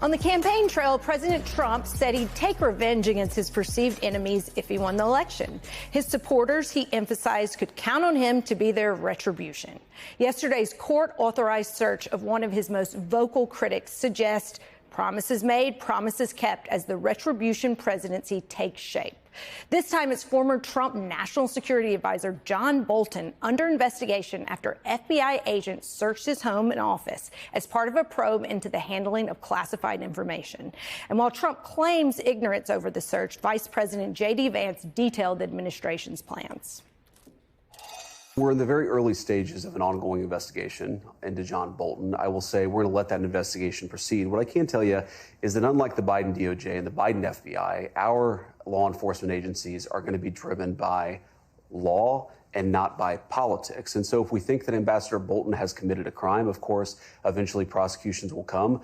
On the campaign trail, President Trump said he'd take revenge against his perceived enemies if he won the election. His supporters, he emphasized, could count on him to be their retribution. Yesterday's court-authorized search of one of his most vocal critics suggests promises made, promises kept as the retribution presidency takes shape. This time it's former Trump National Security Advisor John Bolton under investigation after FBI agents searched his home and office as part of a probe into the handling of classified information. And while Trump claims ignorance over the search, Vice President J.D. Vance detailed the administration's plans. We're in the very early stages of an ongoing investigation into John Bolton. I will say we're going to let that investigation proceed. What I can tell you is that unlike the Biden DOJ and the Biden FBI, our law enforcement agencies are going to be driven by law and not by politics. And so if we think that Ambassador Bolton has committed a crime, of course, eventually prosecutions will come.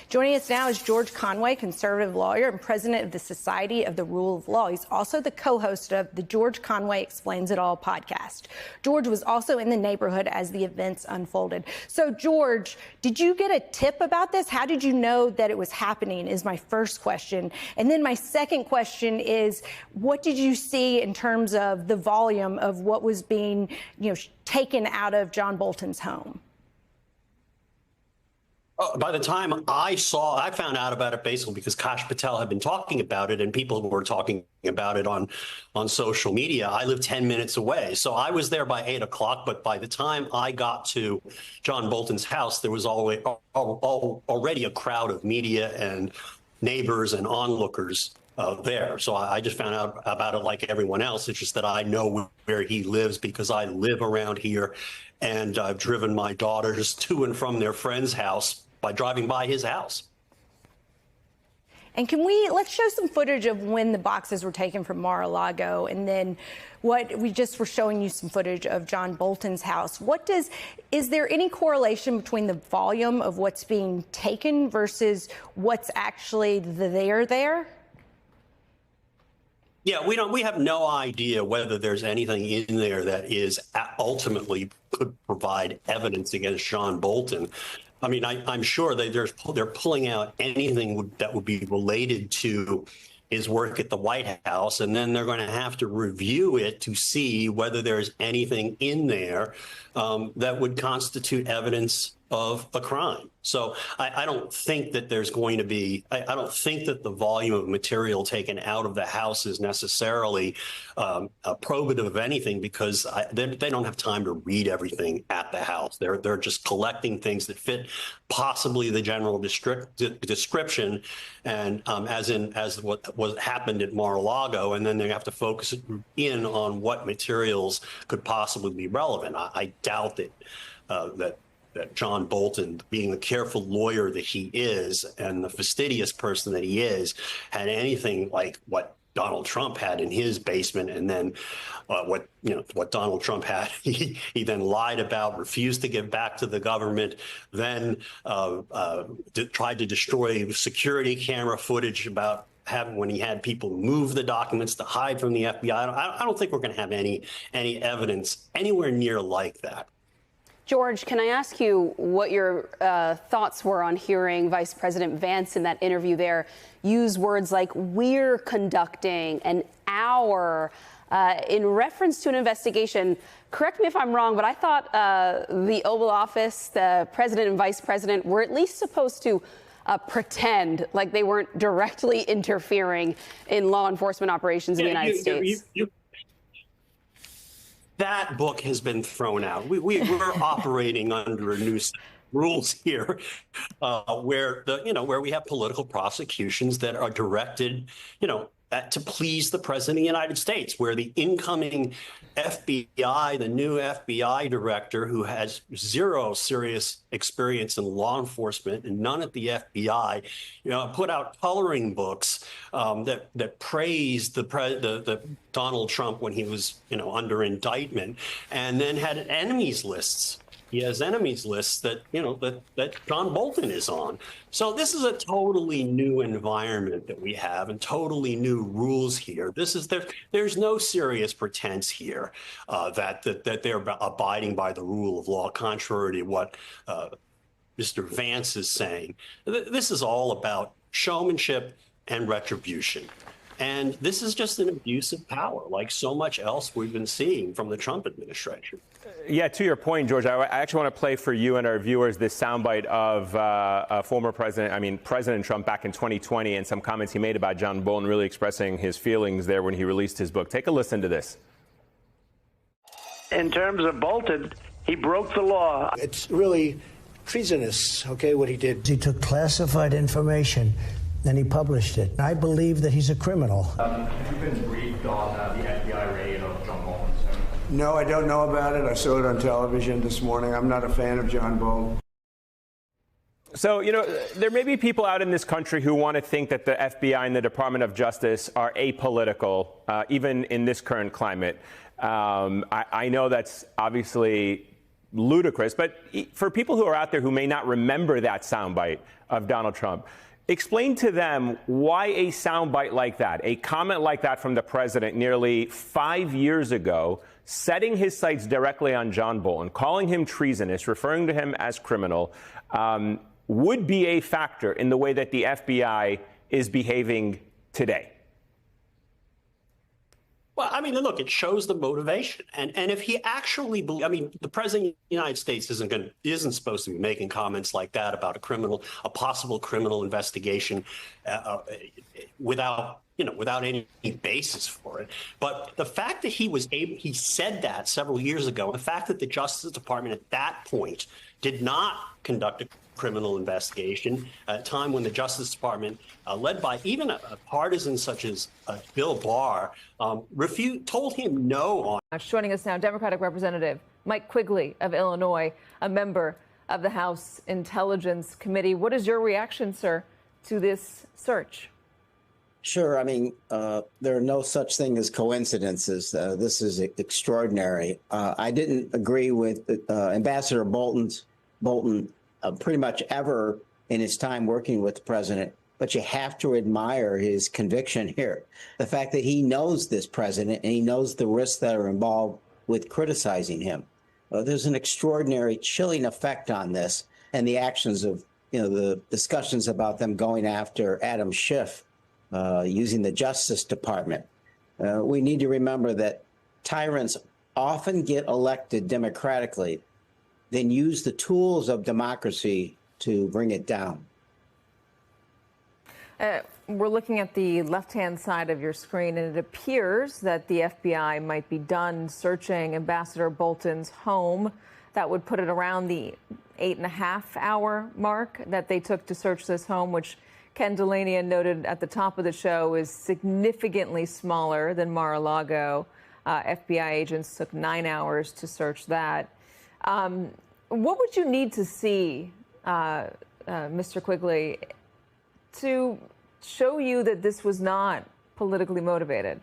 Joining us now is George Conway, conservative lawyer and president of the Society of the Rule of Law. He's also the co-host of the George Conway Explains It All podcast. George was also in the neighborhood as the events unfolded. So, George, did you get a tip about this? How did you know that it was happening is my first question. And then my second question is, what did you see in terms of the volume of what was being, taken out of John Bolton's home? By the time I found out about it basically because Kash Patel had been talking about it and people were talking about it on social media. I live 10 minutes away. So I was there by 8 o'clock. But by the time I got to John Bolton's house, there was already a crowd of media and neighbors and onlookers there. So I just found out about it like everyone else. It's just that I know where he lives because I live around here and I've driven my daughters to and from their friend's house by driving by his house. And let's show some footage of when the boxes were taken from Mar-a-Lago, and then what we just were showing you some footage of John Bolton's house. Is there any correlation between the volume of what's being taken versus what's actually there? Yeah, we have no idea whether there's anything in there that is ultimately could provide evidence against John Bolton. I mean, I'm sure that they're pulling out anything that would be related to his work at the White House, and then they're going to have to review it to see whether there's anything in there that would constitute evidence of a crime. So I don't think that there's going to be, I don't think that the volume of material taken out of the house is necessarily probative of anything because they don't have time to read everything at the house. They're just collecting things that fit possibly the general description and as what happened at Mar-a-Lago, and then they have to focus in on what materials could possibly be relevant. I doubt that John Bolton, being the careful lawyer that he is and the fastidious person that he is, had anything like what Donald Trump had in his basement, and then what Donald Trump had, he then lied about, refused to give back to the government, then tried to destroy security camera footage about when he had people move the documents to hide from the FBI. I don't think we're going to have any evidence anywhere near like that. George, can I ask you what your thoughts were on hearing Vice President Vance in that interview there use words like "we're conducting" and "our" in reference to an investigation? Correct me if I'm wrong, but I thought the Oval Office, the president and vice president, were at least supposed to pretend like they weren't directly interfering in law enforcement operations in the United States. That book has been thrown out. We're operating under a new set of rules here, where we have political prosecutions that are directed, to please the president of the United States, where the incoming FBI, the new FBI director, who has zero serious experience in law enforcement and none at the FBI, put out coloring books that praised the Donald Trump when he was, under indictment, and then had enemies lists. He has enemies lists that John Bolton is on. So this is a totally new environment that we have and totally new rules here. There's no serious pretense here that they're abiding by the rule of law, contrary to what Mr. Vance is saying. This is all about showmanship and retribution. And this is just an abuse of power, like so much else we've been seeing from the Trump administration. Yeah, to your point, George, I actually want to play for you and our viewers this soundbite of President Trump back in 2020 and some comments he made about John Bolton, really expressing his feelings there when he released his book. Take a listen to this. In terms of Bolton, he broke the law. It's really treasonous, okay, what he did. He took classified information and he published it. I believe that he's a criminal. Have you been briefed on the FBI raid of John Bolton's home? No, I don't know about it. I saw it on television this morning. I'm not a fan of John Bolton. So, you know, there may be people out in this country who want to think that the FBI and the Department of Justice are apolitical, even in this current climate. I know that's obviously ludicrous, but for people who are out there who may not remember that soundbite of Donald Trump, explain to them why a soundbite like that, a comment like that from the president nearly 5 years ago, setting his sights directly on John Bolton, calling him treasonous, referring to him as criminal, would be a factor in the way that the FBI is behaving today. Well, I mean, look, it shows the motivation. And if he actually, the president of the United States isn't supposed to be making comments like that about a possible criminal investigation without any basis for it. But the fact that he said that several years ago, the fact that the Justice Department at that point did not conduct a criminal investigation at a time when the Justice Department, led by even a partisan such as Bill Barr, told him no on. Joining us now, Democratic Representative Mike Quigley of Illinois, a member of the House Intelligence Committee. What is your reaction, sir, to this search? Sure. I mean, there are no such thing as coincidences. This is extraordinary. I didn't agree with Ambassador Bolton pretty much ever in his time working with the president, but you have to admire his conviction here. The fact that he knows this president and he knows the risks that are involved with criticizing him. There's an extraordinary chilling effect on this, and the actions of, the discussions about them going after Adam Schiff, using the Justice Department. We need to remember that tyrants often get elected democratically, then use the tools of democracy to bring it down. We're looking at the left-hand side of your screen, and it appears that the FBI might be done searching Ambassador Bolton's home. That would put it around the 8.5-hour mark that they took to search this home, which Ken Delania noted at the top of the show is significantly smaller than Mar-a-Lago. FBI agents took 9 hours to search that. What would you need to see, Mr. Quigley, to show you that this was not politically motivated?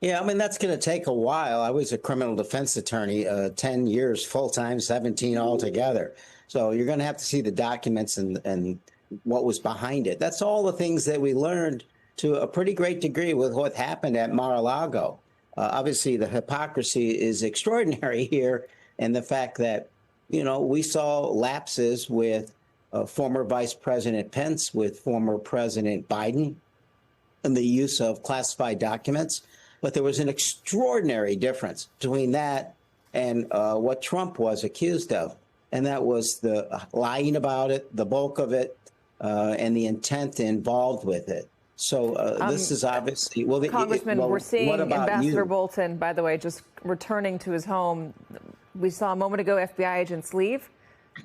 Yeah, I mean, that's going to take a while. I was a criminal defense attorney, 10 years full-time, 17 altogether. So you're going to have to see the documents and what was behind it. That's all the things that we learned to a pretty great degree with what happened at Mar-a-Lago. Obviously, the hypocrisy is extraordinary here, and the fact that, we saw lapses with former Vice President Pence, with former President Biden, and the use of classified documents. But there was an extraordinary difference between that and what Trump was accused of, and that was the lying about it, the bulk of it, and the intent involved with it. So this is obviously... Congressman, we're seeing Ambassador Bolton, by the way, just returning to his home. We saw a moment ago FBI agents leave,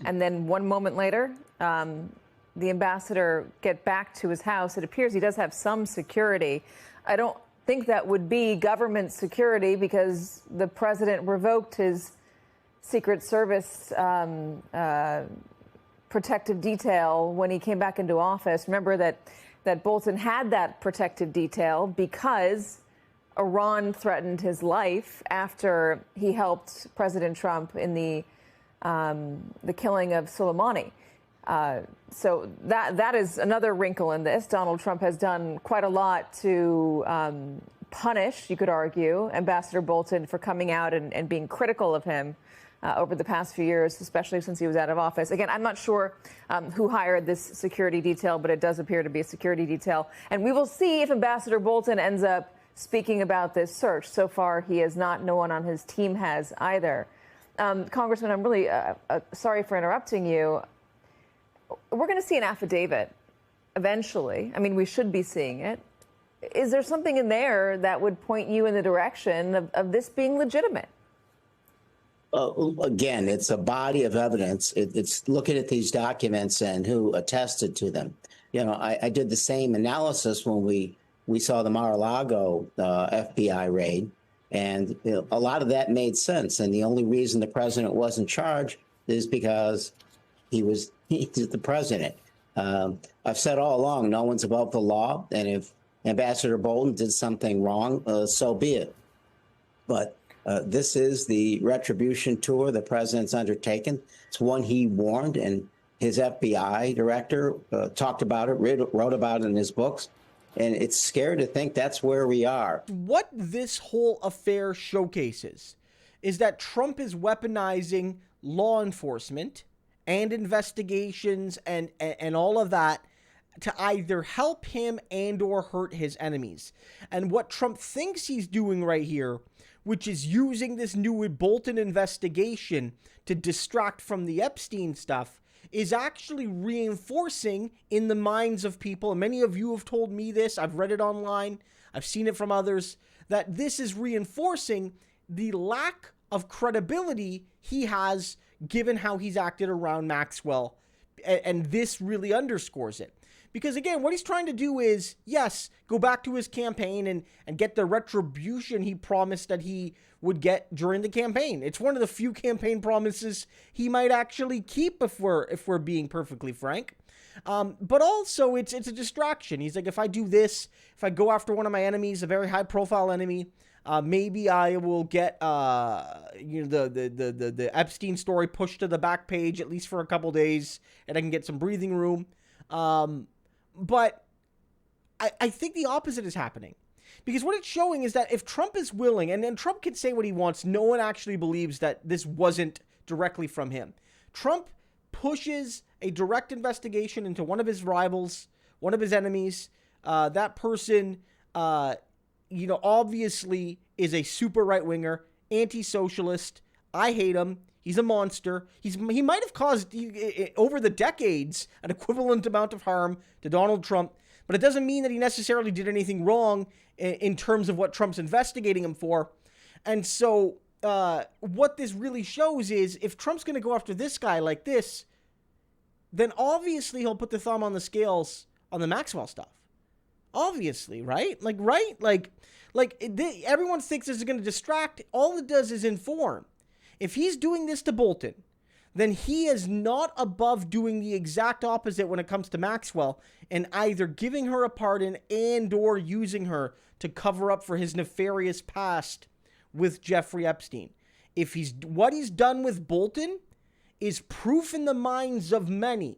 and then one moment later, the ambassador get back to his house. It appears he does have some security. I don't think that would be government security because the president revoked his Secret Service protective detail when he came back into office. Remember that Bolton had that protective detail because Iran threatened his life after he helped President Trump in the killing of Soleimani. So that is another wrinkle in this. Donald Trump has done quite a lot to punish, you could argue, Ambassador Bolton for coming out and being critical of him over the past few years, especially since he was out of office. Again, I'm not sure who hired this security detail, but it does appear to be a security detail. And we will see if Ambassador Bolton ends up speaking about this search. So far, he has not. No one on his team has either. Congressman, I'm really sorry for interrupting you. We're going to see an affidavit eventually. I mean, we should be seeing it. Is there something in there that would point you in the direction of this being legitimate? Again, it's a body of evidence. It's looking at these documents and who attested to them. You know, I did the same analysis when we saw the Mar-a-Lago FBI raid, and a lot of that made sense. And the only reason the president wasn't charged is because he's the president. I've said all along, no one's above the law, and if Ambassador Bolton did something wrong, so be it. But this is the retribution tour the president's undertaken. It's one he warned, and his FBI director talked about it, wrote about it in his books. And it's scary to think that's where we are. What this whole affair showcases is that Trump is weaponizing law enforcement and investigations and all of that to either help him and or hurt his enemies. And what Trump thinks he's doing right here, which is using this new Bolton investigation to distract from the Epstein stuff, is actually reinforcing in the minds of people, and many of you have told me this, I've read it online, I've seen it from others, that this is reinforcing the lack of credibility he has given how he's acted around Maxwell, and this really underscores it. Because again, what he's trying to do is, yes, go back to his campaign and get the retribution he promised that he would get during the campaign. It's one of the few campaign promises he might actually keep if we're being perfectly frank. But also it's a distraction. He's like, if I do this, if I go after one of my enemies, a very high profile enemy, maybe I will get the Epstein story pushed to the back page at least for a couple days, and I can get some breathing room. But I think the opposite is happening. Because what it's showing is that if Trump is willing, and then Trump can say what he wants, no one actually believes that this wasn't directly from him. Trump pushes a direct investigation into one of his rivals, one of his enemies. That person, obviously is a super right-winger, anti-socialist. I hate him. He's a monster. He might have caused, over the decades, an equivalent amount of harm to Donald Trump, but it doesn't mean that he necessarily did anything wrong in terms of what Trump's investigating him for. And so what this really shows is if Trump's going to go after this guy like this, then obviously he'll put the thumb on the scales on the Maxwell stuff. Obviously, right? Everyone thinks this is going to distract. All it does is inform. If he's doing this to Bolton, then he is not above doing the exact opposite when it comes to Maxwell and either giving her a pardon and or using her to cover up for his nefarious past with Jeffrey Epstein. What he's done with Bolton is proof in the minds of many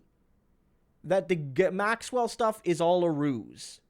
that the Maxwell stuff is all a ruse.